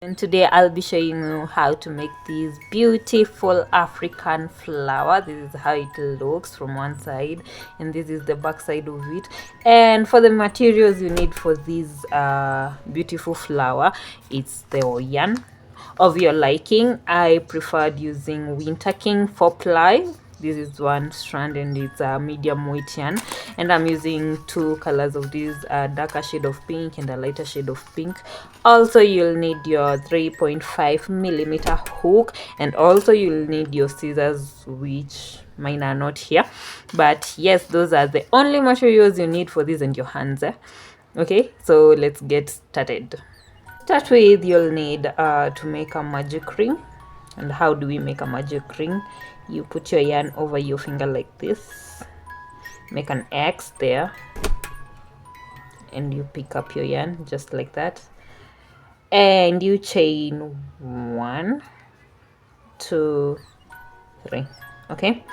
And today I'll be showing you how to make this beautiful African flower. This is how it looks from one side, and this is the back side of it. And for the materials you need for this beautiful flower, it's the yarn of your liking. I preferred using Winter King 4-ply. This is one strand and it's a medium weight yarn, and I'm using two colors of this, a darker shade of pink and a lighter shade of pink. Also you'll need your 3.5mm hook, and also you'll need your scissors, which mine are not here, but yes, those are the only materials you need for this, and your hands. Okay, so let's get started. Start with, you'll need to make a magic ring. And how do we make a magic ring? You put your yarn over your finger like this, make an X there, and you pick up your yarn just like that, and you chain 1, 2, 3. Okay,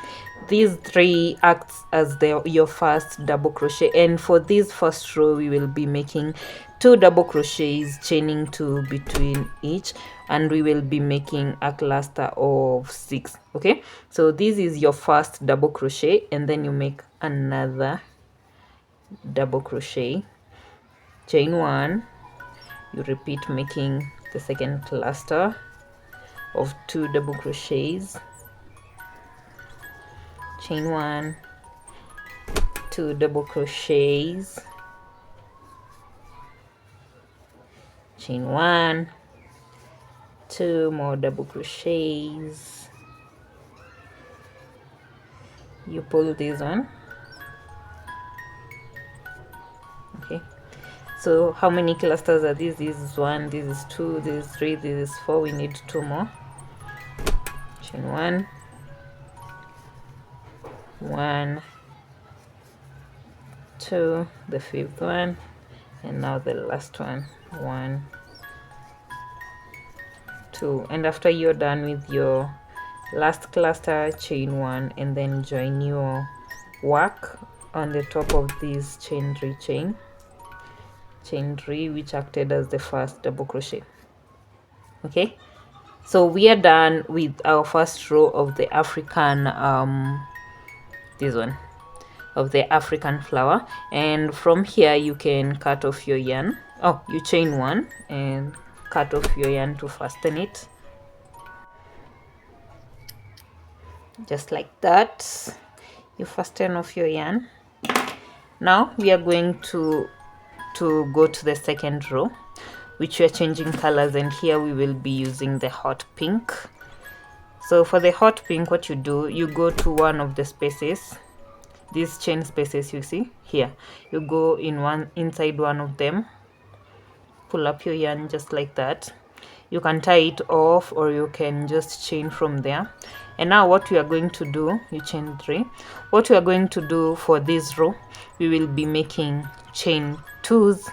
these 3 acts as your first double crochet, and for this first row we will be making 2 double crochets, chaining 2 between each, and we will be making a cluster of 6. Okay, so this is your first double crochet, and then you make another double crochet, chain 1, you repeat making the second cluster of 2 double crochets, chain 1, 2 double crochets, chain 1, 2 more double crochets, you pull this one. Okay, so how many clusters are these? This is 1, this is 2, this is 3, this is 4. We need 2 more. Chain 1, 1, 2, the 5th one, and now the last one, 1, 2. And after you're done with your last cluster, chain 1, and then join your work on the top of this chain 3, chain 3, which acted as the first double crochet. Okay, so we are done with our first row of the African this one of the African flower, and from here you can cut off your yarn. Oh, you chain 1 and cut off your yarn to fasten it, just like that. You fasten off your yarn. Now we are going to go to the second row, which we are changing colors, and here we will be using the hot pink. So for the hot pink, what you do, you go to one of the spaces, these chain spaces you see here, you go inside one of them, pull up your yarn just like that. You can tie it off or you can just chain from there. And now what we are going to do, you chain 3. What we are going to do for this row, we will be making chain 2s.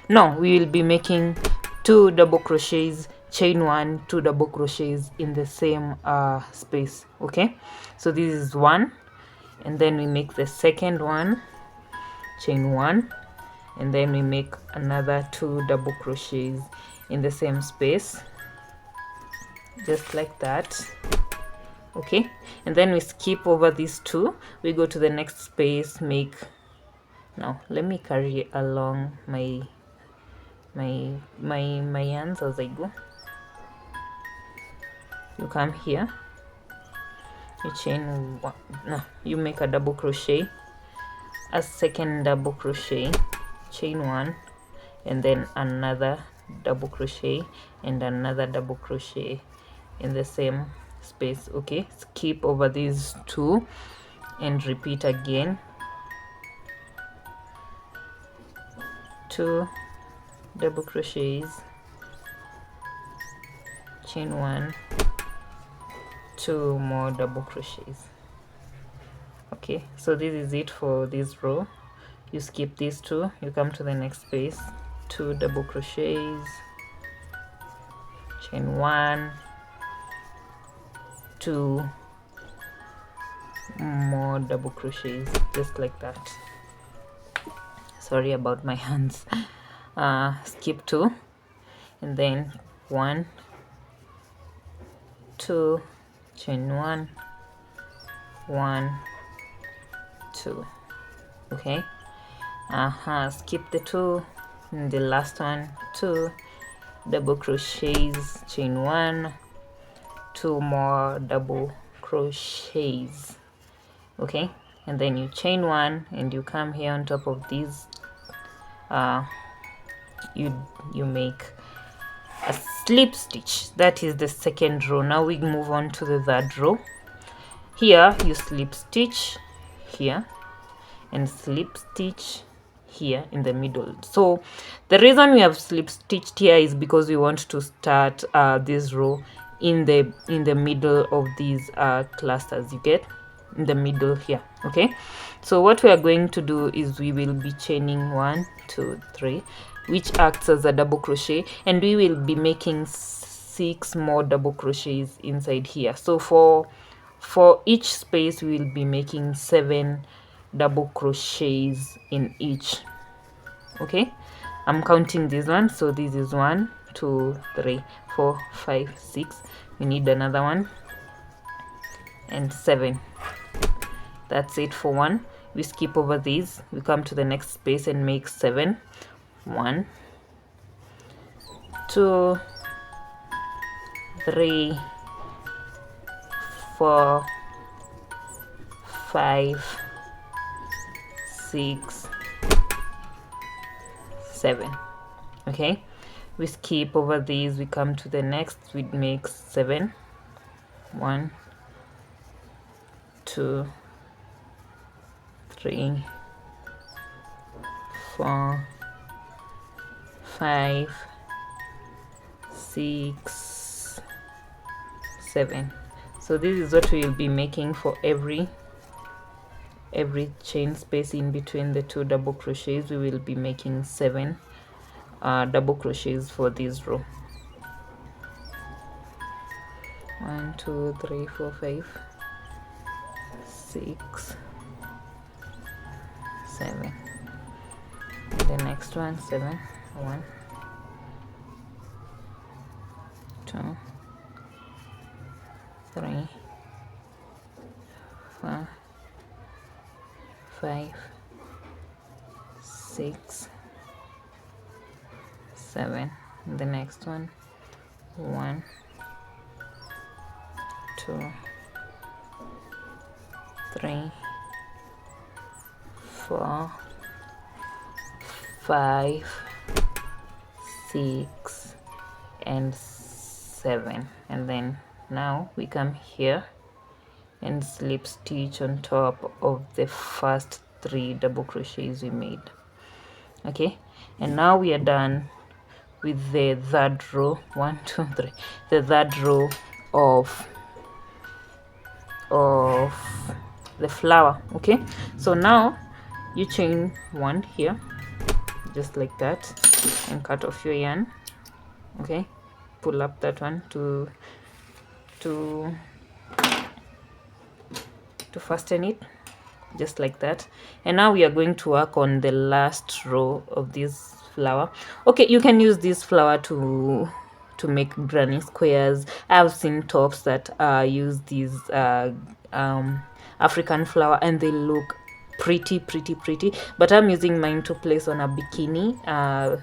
No, we will be making 2 double crochets, chain 1, 2 double crochets in the same space. Okay, so this is 1, and then we make the second one, chain 1, and then we make another 2 double crochets in the same space, just like that. Okay, and then we skip over these 2, we go to the next space, make, now let me carry along my yarns as I go. You come here, you chain 1, no, you make a double crochet, a second double crochet, chain 1, and then another double crochet and another double crochet in the same space. Okay, skip over these 2 and repeat again, 2 double crochets, chain 1, 2 more double crochets. Okay, so this is it for this row. You skip these 2, you come to the next space, 2 double crochets, chain 1, 2 more double crochets, just like that. Sorry about my hands. Skip 2, and then 1, 2, chain 1, 1, 2. Okay, skip the 2, and the last one, 2 double crochets, chain 1, 2 more double crochets. Okay, and then you chain 1 and you come here on top of these. You make a slip stitch. That is the second row. Now we move on to the third row. Here you slip stitch here and slip stitch here in the middle. So the reason we have slip stitched here is because we want to start this row in the middle of these clusters. You get in the middle here. Okay, so what we are going to do is we will be chaining 1, 2, 3, which acts as a double crochet, and we will be making 6 more double crochets inside here. So for each space we will be making 7 double crochets in each. Okay, I'm counting this one. So this is 1, 2, 3, 4, 5, 6. We need another one, and 7. That's it for 1. We skip over these, we come to the next space and make 7. 1, 2, 3, 4, 5, 6, 7. Okay, we skip over these, we come to the next, we make 7. 1, 2, 3, 4, 5, 6, 7. So this is what we will be making for every chain space in between the 2 double crochets. We will be making 7 double crochets for this row. 1, 2, 3, 4, 5, 6, 7. The next one, 7. 1, 2, 3, 4, 5, 6, 7. The next one, 1, 2, 3, 4, 5, 6, and 7. And then now we come here and slip stitch on top of the first 3 double crochets we made. Okay, and now we are done with the third row. 1, 2, 3, the third row of the flower. Okay, so now you chain 1 here just like that and cut off your yarn. Okay, pull up that one to fasten it just like that. And now we are going to work on the last row of this flower. Okay, you can use this flower to make granny squares. I've seen tops that use these African flower, and they look pretty, but I'm using mine to place on a bikini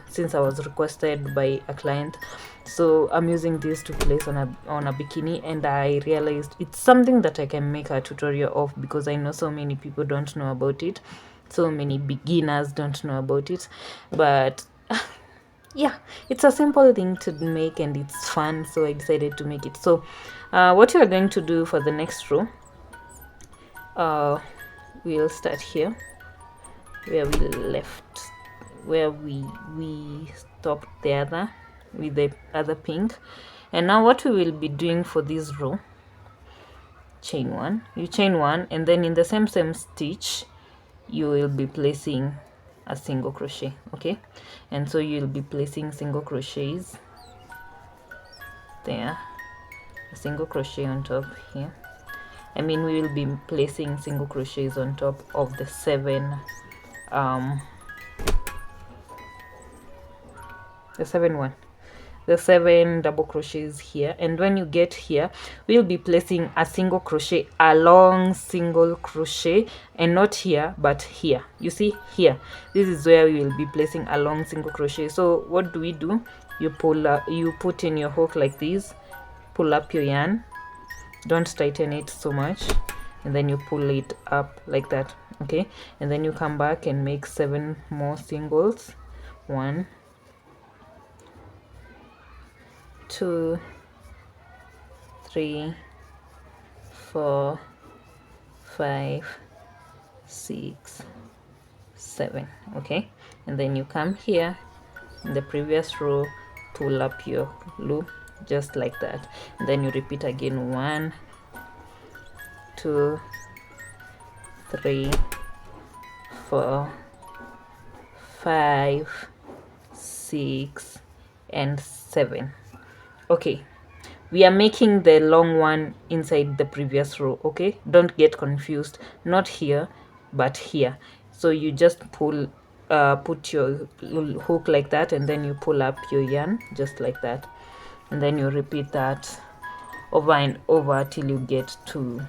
since I was requested by a client. So I'm using this to place on a bikini, and I realized it's something that I can make a tutorial of, because I know so many people don't know about it, so many beginners don't know about it. But yeah, it's a simple thing to make and it's fun, so I decided to make it. So what you are going to do for the next row, we'll start here where we stopped the other with the other pink. And now what we will be doing for this row, chain 1, you chain 1, and then in the same stitch you will be placing a single crochet. Okay, and so you'll be placing single crochets there, a single crochet on top here. I mean, we will be placing single crochets on top of the 7 the 7 one, the 7 double crochets here, and when you get here we'll be placing a single crochet, a long single crochet, and not here but here. You see here, this is where we will be placing a long single crochet. So what do? You you put in your hook like this, pull up your yarn, don't tighten it so much, and then you pull it up like that. Okay, and then you come back and make 7 more singles. 1, 2, 3, 4, 5, 6, 7. Okay, and then you come here in the previous row, pull up your loop just like that, and then you repeat again. 1, 2, 3, 4, 5, 6, and 7. Okay, we are making the long one inside the previous row. Okay, don't get confused, not here but here. So you just pull put your hook like that, and then you pull up your yarn just like that, and then you repeat that over and over till you get to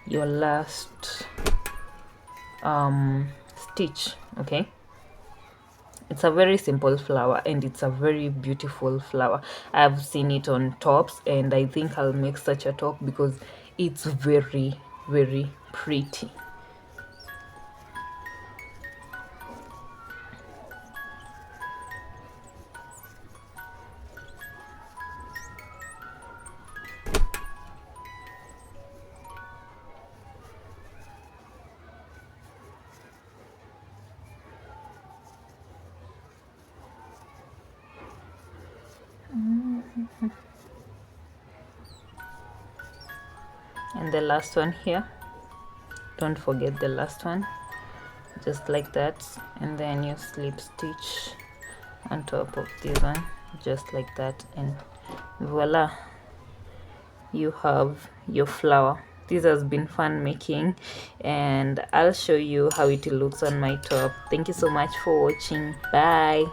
your last stitch. Okay, it's a very simple flower and it's a very beautiful flower. I've seen it on tops and I think I'll make such a top because it's very, very pretty. And the last one here, don't forget the last one, just like that, and then you slip stitch on top of this one just like that, and voila, you have your flower. This has been fun making, and I'll show you how it looks on my top. Thank you so much for watching. Bye.